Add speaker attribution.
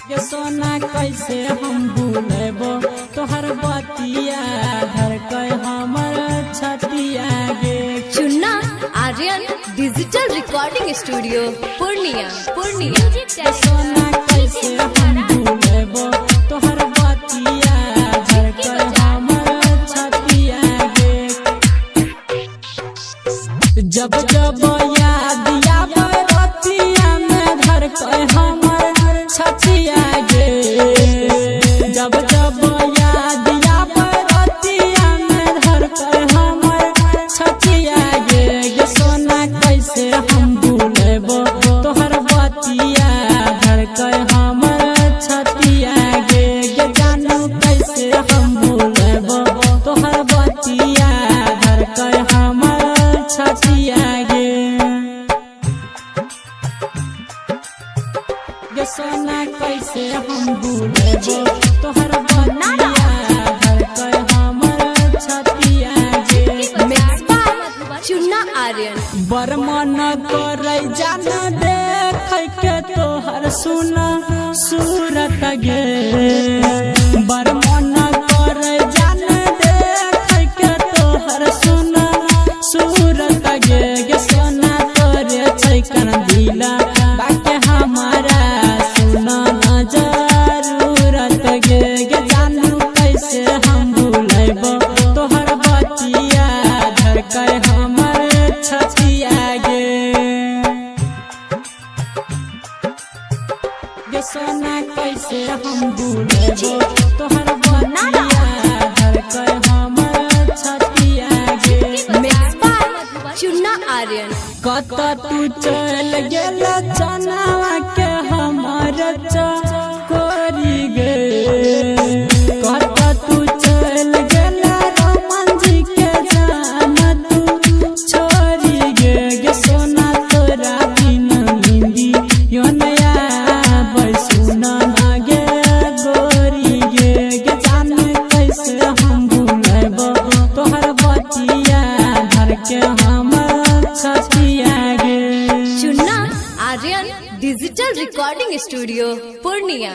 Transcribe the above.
Speaker 1: ये सोना कैसे हम भूलेबो तोहर बतिया धर के हमर छतिया गे।
Speaker 2: Chunna Aryan digital recording studio Purnia.
Speaker 1: ये सोना कैसे हम भूलेबो तोहर बतिया धर के हमर छतिया गे। जब जब याद आवे रतिया में धर के हमर छतिया गे। जब जब याद आवे रतिया में धर के हमर छतिया गे। ये सोना कैसे हम भूलेबो तोहर बतिया धर के हमर छतिया गे। ये जानू कैसे हम भूलेबो तोहर बतिया धर के हमर छतिया गे। ये सोना कैसे हम भूलेबो तोहर बतिया धर के हमर छतिया गे।
Speaker 2: चुन्ना आर्यन
Speaker 1: बर मन करे जान देख के तोहर सुना सूरत गे। बर मन करे जान देख के तोहर सुना सूरत गे। ये सोना तोरे छै कर दिला बाके हमारा सुना न जरूरत गे। ये जानू कैसे हम भूलेबो तोहर बतिया धर के हमर छतिया गे। ये सोना कैसे हम भूलेबो तोहर बतिया धर के हमर छतिया गे।
Speaker 2: चुन्ना आर्यन
Speaker 1: कत तू चल गेल चनावा के हमर चकोरी गे। कत तू चल गेल रमन जी के जान तू छोरी गे। ये सोना तोरा बिन हिंदी यो नया बैसुना ना गे गोरी गे। ये जान कैसे हम भूलेबो तोहर बतिया धर के हमर छतिया गे।
Speaker 2: Chunna Aryan digital recording studio Purnia.